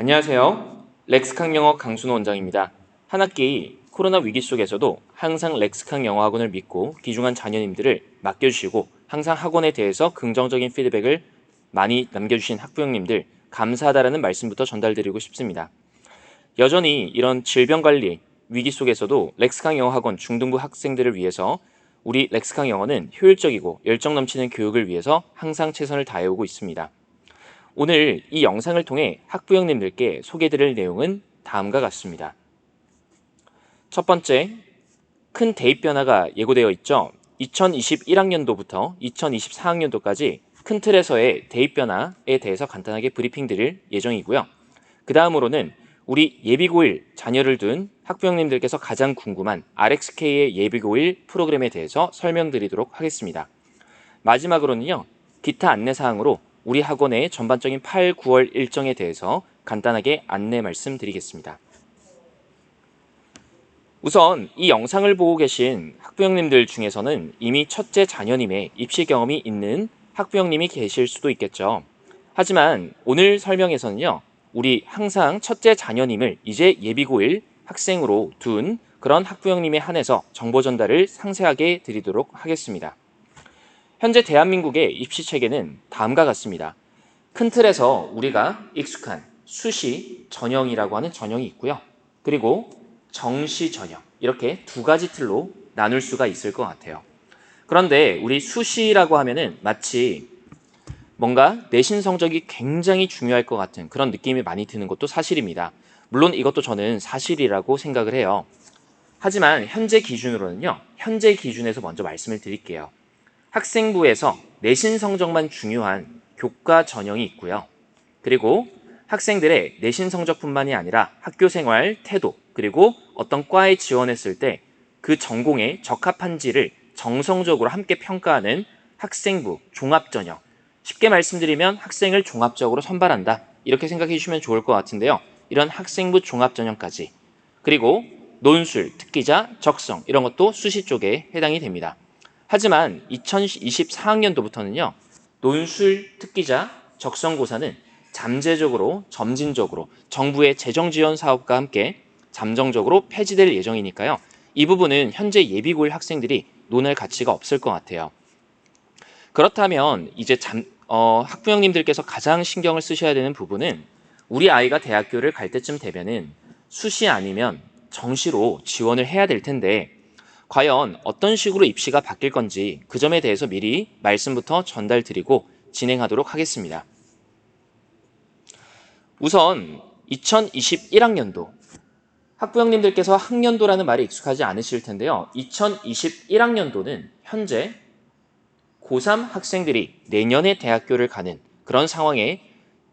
안녕하세요. 렉스캉 영어 강순호 원장입니다. 한 학기 코로나 위기 속에서도 항상 렉스캉 영어 학원을 믿고 귀중한 자녀님들을 맡겨주시고 항상 학원에 대해서 긍정적인 피드백을 많이 남겨주신 학부형님들 감사하다라는 말씀부터 전달드리고 싶습니다. 여전히 이런 질병관리 위기 속에서도 렉스캉 영어 학원 중등부 학생들을 위해서 우리 렉스캉 영어는 효율적이고 열정 넘치는 교육을 위해서 항상 최선을 다해오고 있습니다. 오늘 이 영상을 통해 학부형님들께 소개드릴 내용은 다음과 같습니다. 첫 번째, 큰 대입 변화가 예고되어 있죠. 2021학년도부터 2024학년도까지 큰 틀에서의 대입 변화에 대해서 간단하게 브리핑 드릴 예정이고요. 그 다음으로는 우리 예비고1 자녀를 둔 학부형님들께서 가장 궁금한 RXK의 예비고1 프로그램에 대해서 설명드리도록 하겠습니다. 마지막으로는요, 기타 안내사항으로 우리 학원의 전반적인 8, 9월 일정에 대해서 간단하게 안내 말씀드리겠습니다. 우선 이 영상을 보고 계신 학부형님들 중에서는 이미 첫째 자녀님의 입시 경험이 있는 학부형님이 계실 수도 있겠죠. 하지만 오늘 설명에서는요, 우리 항상 첫째 자녀님을 이제 예비고1 학생으로 둔 그런 학부형님에 한해서 정보 전달을 상세하게 드리도록 하겠습니다. 현재 대한민국의 입시 체계는 다음과 같습니다. 큰 틀에서 우리가 익숙한 수시 전형이라고 하는 전형이 있고요. 그리고 정시 전형, 이렇게 두 가지 틀로 나눌 수가 있을 것 같아요. 그런데 우리 수시라고 하면은 마치 뭔가 내신 성적이 굉장히 중요할 것 같은 그런 느낌이 많이 드는 것도 사실입니다. 물론 이것도 저는 사실이라고 생각을 해요. 하지만 현재 기준으로는요, 현재 기준에서 먼저 말씀을 드릴게요. 학생부에서 내신 성적만 중요한 교과 전형이 있고요. 그리고 학생들의 내신 성적뿐만이 아니라 학교 생활, 태도, 그리고 어떤 과에 지원했을 때 그 전공에 적합한지를 정성적으로 함께 평가하는 학생부 종합 전형. 쉽게 말씀드리면 학생을 종합적으로 선발한다. 이렇게 생각해 주시면 좋을 것 같은데요. 이런 학생부 종합 전형까지. 그리고 논술, 특기자, 적성 이런 것도 수시 쪽에 해당이 됩니다. 하지만 2024학년도부터는요. 논술, 특기자, 적성고사는 잠재적으로, 점진적으로 정부의 재정지원 사업과 함께 잠정적으로 폐지될 예정이니까요. 이 부분은 현재 예비고1 학생들이 논할 가치가 없을 것 같아요. 그렇다면 이제 학부형님들께서 가장 신경을 쓰셔야 되는 부분은 우리 아이가 대학교를 갈 때쯤 되면은 수시 아니면 정시로 지원을 해야 될 텐데 과연 어떤 식으로 입시가 바뀔 건지 그 점에 대해서 미리 말씀부터 전달드리고 진행하도록 하겠습니다. 우선 2021학년도 학부형님들께서 학년도라는 말이 익숙하지 않으실 텐데요. 2021학년도는 현재 고3 학생들이 내년에 대학교를 가는 그런 상황의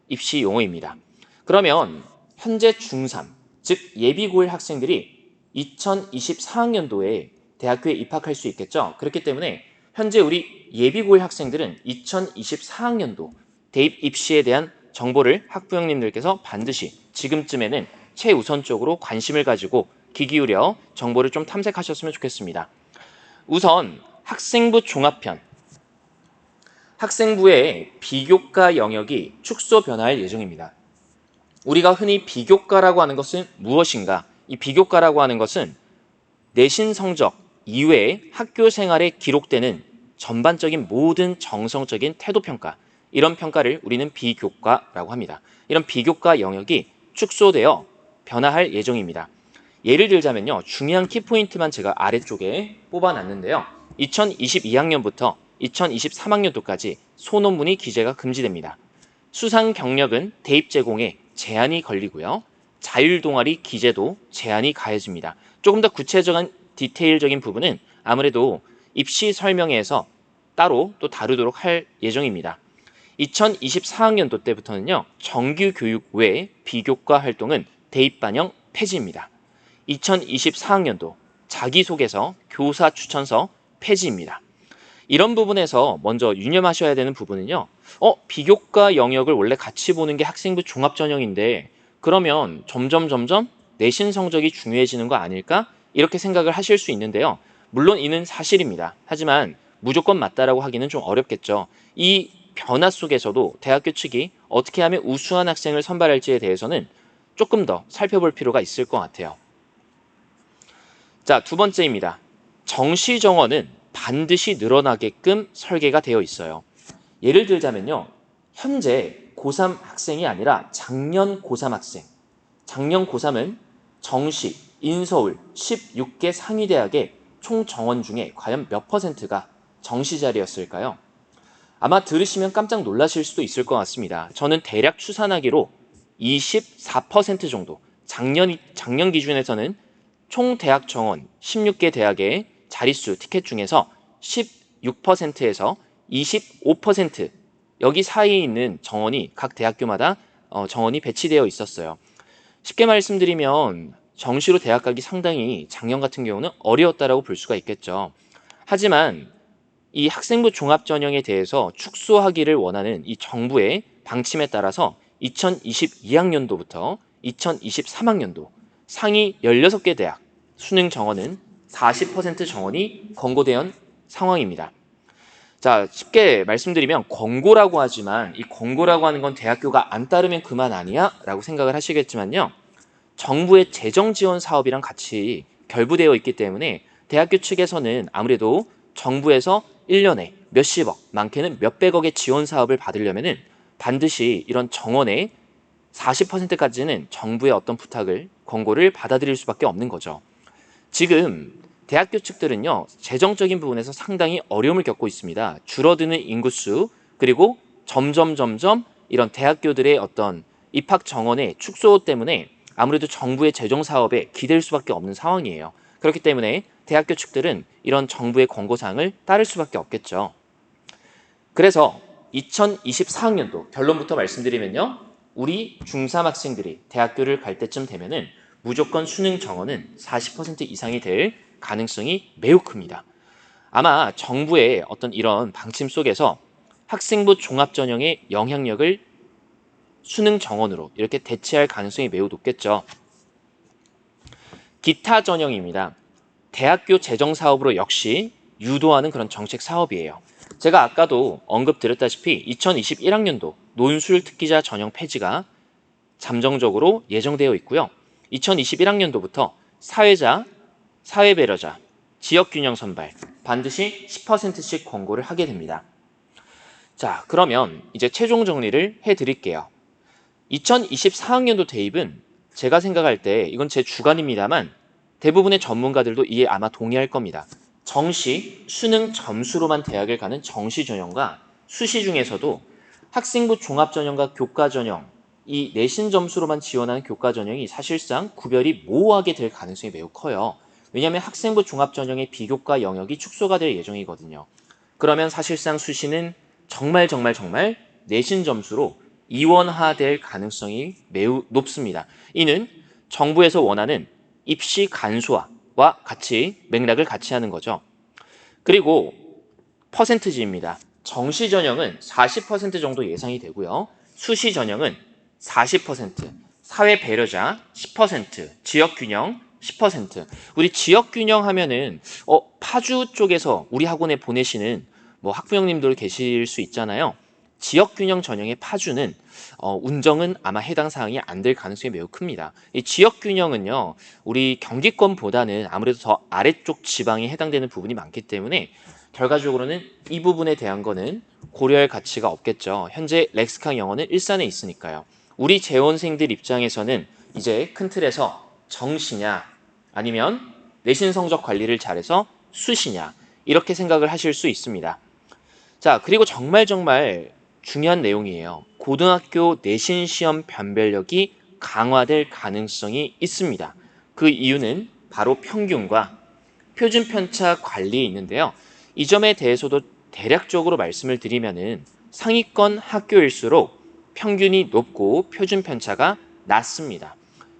입시 용어입니다. 그러면 현재 중3, 즉 예비고1 학생들이 2024학년도에 대학교에 입학할 수 있겠죠. 그렇기 때문에 현재 우리 예비고1 학생들은 2024학년도 대입 입시에 대한 정보를 학부형님들께서 반드시 지금쯤에는 최우선적으로 관심을 가지고 귀 기울여 정보를 좀 탐색하셨으면 좋겠습니다. 우선 학생부 종합편, 학생부의 비교과 영역이 축소 변화할 예정입니다. 우리가 흔히 비교과라고 하는 것은 무엇인가? 이 비교과라고 하는 것은 내신 성적 이외에 학교 생활에 기록되는 전반적인 모든 정성적인 태도평가, 이런 평가를 우리는 비교과라고 합니다. 이런 비교과 영역이 축소되어 변화할 예정입니다. 예를 들자면요, 중요한 키포인트만 제가 아래쪽에 뽑아놨는데요. 2022학년부터 2023학년도까지 소논문이 기재가 금지됩니다. 수상 경력은 대입 제공에 제한이 걸리고요. 자율동아리 기재도 제한이 가해집니다. 조금 더 구체적인 디테일적인 부분은 아무래도 입시 설명회에서 따로 또 다루도록 할 예정입니다. 2024학년도 때부터는요, 정규 교육 외 비교과 활동은 대입 반영 폐지입니다. 2024학년도 자기소개서, 교사 추천서 폐지입니다. 이런 부분에서 먼저 유념하셔야 되는 부분은요. 비교과 영역을 원래 같이 보는 게 학생부 종합전형인데 그러면 점점 내신 성적이 중요해지는 거 아닐까? 이렇게 생각을 하실 수 있는데요. 물론 이는 사실입니다. 하지만 무조건 맞다라고 하기는 좀 어렵겠죠. 이 변화 속에서도 대학교 측이 어떻게 하면 우수한 학생을 선발할지에 대해서는 조금 더 살펴볼 필요가 있을 것 같아요. 자, 두 번째입니다. 정시 정원은 반드시 늘어나게끔 설계가 되어 있어요. 예를 들자면요. 현재 고3 학생이 아니라 작년 고3 학생, 작년 고3은 정시, 인서울 16개 상위대학의 총 정원 중에 과연 몇 %가 정시 자리였을까요? 아마 들으시면 깜짝 놀라실 수도 있을 것 같습니다. 저는 대략 추산하기로 24% 정도, 작년 기준에서는 총 대학 정원 16개 대학의 자릿수 티켓 중에서 16%에서 25% 여기 사이에 있는 정원이 각 대학교마다 정원이 배치되어 있었어요. 쉽게 말씀드리면 정시로 대학 가기 상당히 작년 같은 경우는 어려웠다라고 볼 수가 있겠죠. 하지만 이 학생부 종합전형에 대해서 축소하기를 원하는 이 정부의 방침에 따라서 2022학년도부터 2023학년도 상위 16개 대학 수능 정원은 40% 정원이 권고된 상황입니다. 자, 쉽게 말씀드리면 권고라고 하지만 이 권고라고 하는 건 대학교가 안 따르면 그만 아니야? 라고 생각을 하시겠지만요. 정부의 재정 지원 사업이랑 같이 결부되어 있기 때문에 대학교 측에서는 아무래도 정부에서 1년에 몇십억, 많게는 몇백억의 지원 사업을 받으려면은 반드시 이런 정원의 40%까지는 정부의 어떤 부탁을, 권고를 받아들일 수밖에 없는 거죠. 지금 대학교 측들은요, 재정적인 부분에서 상당히 어려움을 겪고 있습니다. 줄어드는 인구수, 그리고 점점 이런 대학교들의 어떤 입학 정원의 축소 때문에 아무래도 정부의 재정 사업에 기댈 수밖에 없는 상황이에요. 그렇기 때문에 대학교 측들은 이런 정부의 권고사항을 따를 수밖에 없겠죠. 그래서 2024학년도 결론부터 말씀드리면요. 우리 중3 학생들이 대학교를 갈 때쯤 되면은 무조건 수능 정원은 40% 이상이 될 가능성이 매우 큽니다. 아마 정부의 어떤 이런 방침 속에서 학생부 종합전형의 영향력을 수능 정원으로 이렇게 대체할 가능성이 매우 높겠죠. 기타 전형입니다. 대학교 재정 사업으로 역시 유도하는 그런 정책 사업이에요. 제가 아까도 언급드렸다시피 2021학년도 논술 특기자 전형 폐지가 잠정적으로 예정되어 있고요. 2021학년도부터 사회자, 사회배려자, 지역균형 선발 반드시 10%씩 권고를 하게 됩니다. 자, 그러면 이제 최종 정리를 해드릴게요. 2024학년도 대입은 제가 생각할 때 이건 제 주관입니다만 대부분의 전문가들도 이에 아마 동의할 겁니다. 정시, 수능 점수로만 대학을 가는 정시 전형과 수시 중에서도 학생부 종합 전형과 교과 전형, 이 내신 점수로만 지원하는 교과 전형이 사실상 구별이 모호하게 될 가능성이 매우 커요. 왜냐하면 학생부 종합 전형의 비교과 영역이 축소가 될 예정이거든요. 그러면 사실상 수시는 정말 내신 점수로 이원화될 가능성이 매우 높습니다. 이는 정부에서 원하는 입시 간소화와 같이 맥락을 같이 하는 거죠. 그리고 퍼센트지입니다. 정시 전형은 40% 정도 예상이 되고요. 수시 전형은 40%, 사회 배려자 10%, 지역 균형 10%. 우리 지역 균형 하면은 파주 쪽에서 우리 학원에 보내시는 뭐 학부형님들 계실 수 있잖아요. 지역 균형 전형의 파주는 운정은 아마 해당 사항이 안 될 가능성이 매우 큽니다. 이 지역 균형은요, 우리 경기권보다는 아무래도 더 아래쪽 지방에 해당되는 부분이 많기 때문에 결과적으로는 이 부분에 대한 거는 고려할 가치가 없겠죠. 현재 렉스강 영어는 일산에 있으니까요. 우리 재원생들 입장에서는 이제 큰 틀에서 정시냐 아니면 내신 성적 관리를 잘해서 수시냐 이렇게 생각을 하실 수 있습니다. 자, 그리고 정말 중요한 내용이에요. 고등학교 내신 시험 변별력이 강화될 가능성이 있습니다. 그 이유는 바로 평균과 표준 편차 관리에 있는데요. 이 점에 대해서도 대략적으로 말씀을 드리면은 상위권 학교일수록 평균이 높고 표준 편차가 낮습니다.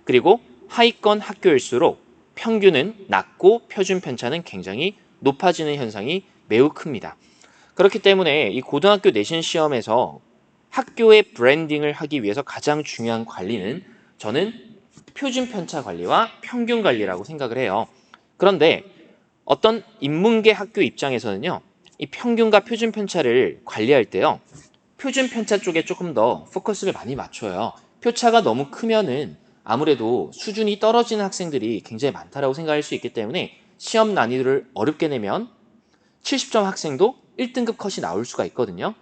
그리고 하위권 학교일수록 평균은 낮고 표준 편차는 굉장히 높아지는 현상이 매우 큽니다. 그렇기 때문에 이 고등학교 내신 시험에서 학교의 브랜딩을 하기 위해서 가장 중요한 관리는 저는 표준 편차 관리와 평균 관리라고 생각을 해요. 그런데 어떤 인문계 학교 입장에서는요, 이 평균과 표준 편차를 관리할 때요, 표준 편차 쪽에 조금 더 포커스를 많이 맞춰요. 표차가 너무 크면은 아무래도 수준이 떨어지는 학생들이 굉장히 많다라고 생각할 수 있기 때문에 시험 난이도를 어렵게 내면 70점 학생도 1등급 컷이 나올 수가 있거든요.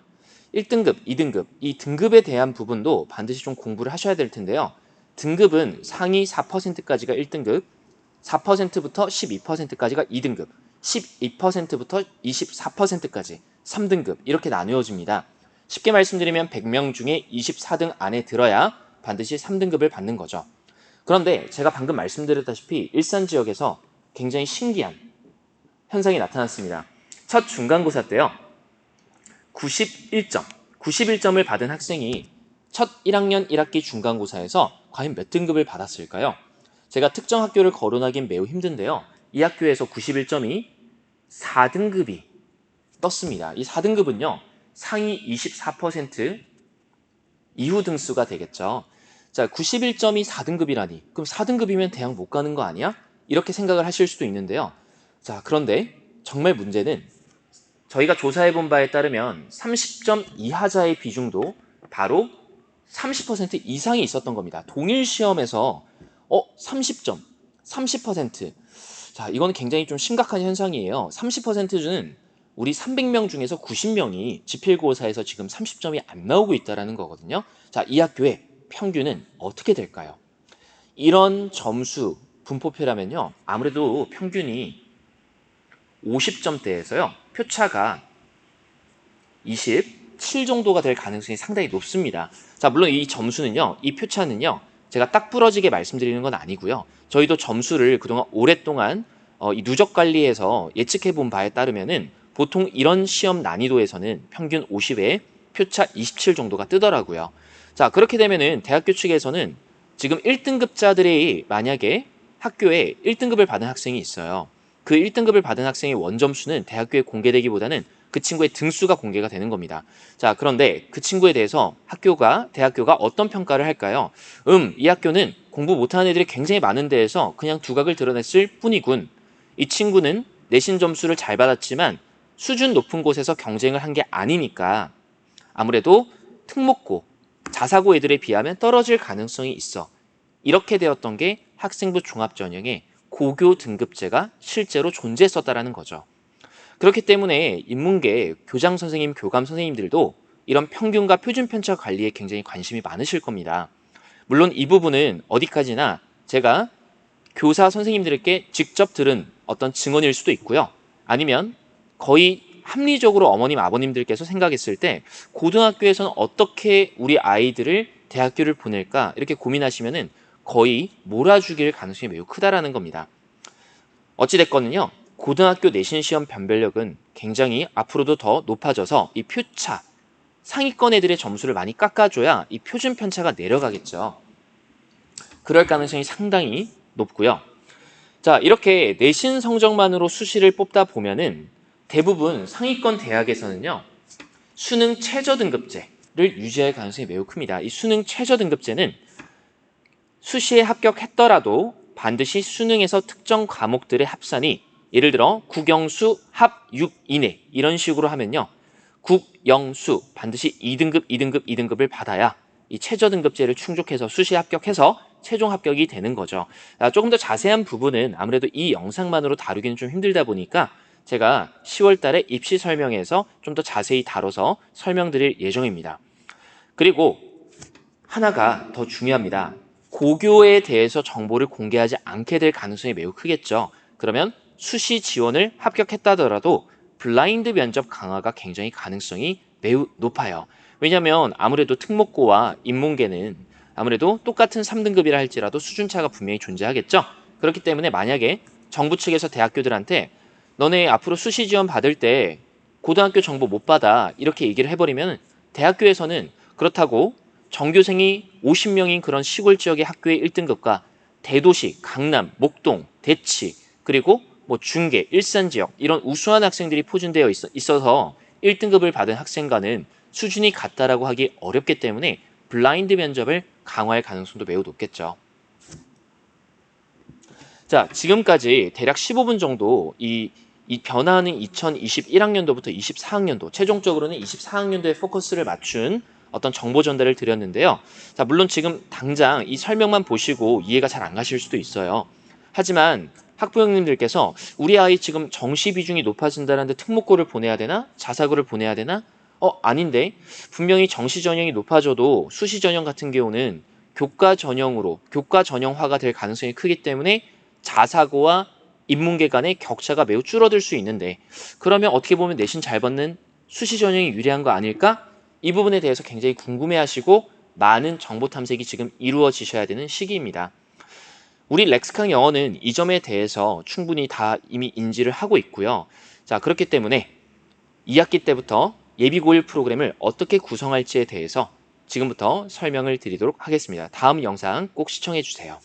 1등급, 2등급, 이 등급에 대한 부분도 반드시 좀 공부를 하셔야 될 텐데요. 등급은 상위 4%까지가 1등급, 4%부터 12%까지가 2등급, 12%부터 24%까지 3등급 이렇게 나누어집니다. 쉽게 말씀드리면 100명 중에 24등 안에 들어야 반드시 3등급을 받는 거죠. 그런데 제가 방금 말씀드렸다시피 일산 지역에서 굉장히 신기한 현상이 나타났습니다. 첫 중간고사 때요. 91점을 받은 학생이 첫 1학년 1학기 중간고사에서 과연 몇 등급을 받았을까요? 제가 특정 학교를 거론하기는 매우 힘든데요. 이 학교에서 91점이 4등급이 떴습니다. 이 4등급은요. 상위 24% 이후 등수가 되겠죠. 자, 91점이 4등급이라니 그럼 4등급이면 대학 못 가는 거 아니야? 이렇게 생각을 하실 수도 있는데요. 자, 그런데 정말 문제는 저희가 조사해본 바에 따르면 30점 이하자의 비중도 바로 30% 이상이 있었던 겁니다. 동일 시험에서 30점, 30%. 자, 이건 굉장히 좀 심각한 현상이에요. 30%는 우리 300명 중에서 90명이 지필고사에서 지금 30점이 안 나오고 있다는 거거든요. 자, 이 학교의 평균은 어떻게 될까요? 이런 점수 분포표라면요. 아무래도 평균이 50점대에서요. 표차가 27 정도가 될 가능성이 상당히 높습니다. 자, 물론 이 점수는요. 이 표차는요. 제가 딱 부러지게 말씀드리는 건 아니고요. 저희도 점수를 그동안 오랫동안 이 누적 관리해서 예측해 본 바에 따르면은 보통 이런 시험 난이도에서는 평균 50에 표차 27 정도가 뜨더라고요. 자, 그렇게 되면은 대학교 측에서는 지금 1등급자들이 만약에 학교에 1등급을 받은 학생이 있어요. 그 1등급을 받은 학생의 원점수는 대학교에 공개되기보다는 그 친구의 등수가 공개가 되는 겁니다. 자, 그런데 그 친구에 대해서 대학교가 어떤 평가를 할까요? 이 학교는 공부 못하는 애들이 굉장히 많은 데에서 그냥 두각을 드러냈을 뿐이군. 이 친구는 내신 점수를 잘 받았지만 수준 높은 곳에서 경쟁을 한 게 아니니까 아무래도 특목고, 자사고 애들에 비하면 떨어질 가능성이 있어. 이렇게 되었던 게 학생부 종합전형에 고교 등급제가 실제로 존재했었다는 거죠. 그렇기 때문에 인문계 교장 선생님, 교감 선생님들도 이런 평균과 표준 편차 관리에 굉장히 관심이 많으실 겁니다. 물론 이 부분은 어디까지나 제가 교사 선생님들께 직접 들은 어떤 증언일 수도 있고요. 아니면 거의 합리적으로 어머님, 아버님들께서 생각했을 때 고등학교에서는 어떻게 우리 아이들을 대학교를 보낼까 이렇게 고민하시면은 거의 몰아주길 가능성이 매우 크다라는 겁니다. 어찌됐건요. 고등학교 내신 시험 변별력은 굉장히 앞으로도 더 높아져서 이 표차, 상위권 애들의 점수를 많이 깎아줘야 이 표준 편차가 내려가겠죠. 그럴 가능성이 상당히 높고요. 자, 이렇게 내신 성적만으로 수시를 뽑다 보면은 대부분 상위권 대학에서는요. 수능 최저 등급제를 유지할 가능성이 매우 큽니다. 이 수능 최저 등급제는 수시에 합격했더라도 반드시 수능에서 특정 과목들의 합산이 예를 들어 국영수 합 6 이내 이런 식으로 하면요. 국영수 반드시 2등급, 2등급, 2등급을 받아야 이 최저 등급제를 충족해서 수시에 합격해서 최종 합격이 되는 거죠. 조금 더 자세한 부분은 아무래도 이 영상만으로 다루기는 좀 힘들다 보니까 제가 10월 달에 입시 설명에서 좀 더 자세히 다뤄서 설명드릴 예정입니다. 그리고 하나가 더 중요합니다. 고교에 대해서 정보를 공개하지 않게 될 가능성이 매우 크겠죠. 그러면 수시 지원을 합격했다더라도 블라인드 면접 강화가 굉장히 가능성이 매우 높아요. 왜냐하면 아무래도 특목고와 인문계는 아무래도 똑같은 3등급이라 할지라도 수준차가 분명히 존재하겠죠. 그렇기 때문에 만약에 정부 측에서 대학교들한테 너네 앞으로 수시 지원 받을 때 고등학교 정보 못 받아 이렇게 얘기를 해버리면 대학교에서는 그렇다고 전교생이 50명인 그런 시골 지역의 학교의 1등급과 대도시, 강남, 목동, 대치 그리고 뭐 중계, 일산 지역 이런 우수한 학생들이 포진되어 있어서 1등급을 받은 학생과는 수준이 같다라고 하기 어렵기 때문에 블라인드 면접을 강화할 가능성도 매우 높겠죠. 자, 지금까지 대략 15분 정도 이 변화하는 2021학년도부터 24학년도, 최종적으로는 24학년도에 포커스를 맞춘 어떤 정보 전달을 드렸는데요. 자, 물론 지금 당장 이 설명만 보시고 이해가 잘 안 가실 수도 있어요. 하지만 학부형님들께서 우리 아이 지금 정시 비중이 높아진다는데 특목고를 보내야 되나? 자사고를 보내야 되나? 아닌데 분명히 정시 전형이 높아져도 수시 전형 같은 경우는 교과 전형화가 될 가능성이 크기 때문에 자사고와 인문계 간의 격차가 매우 줄어들 수 있는데 그러면 어떻게 보면 내신 잘 받는 수시 전형이 유리한 거 아닐까? 이 부분에 대해서 굉장히 궁금해하시고 많은 정보 탐색이 지금 이루어지셔야 되는 시기입니다. 우리 렉스캉 영어는 이 점에 대해서 충분히 다 이미 인지를 하고 있고요. 자, 그렇기 때문에 2학기 때부터 예비 고1 프로그램을 어떻게 구성할지에 대해서 지금부터 설명을 드리도록 하겠습니다. 다음 영상 꼭 시청해 주세요.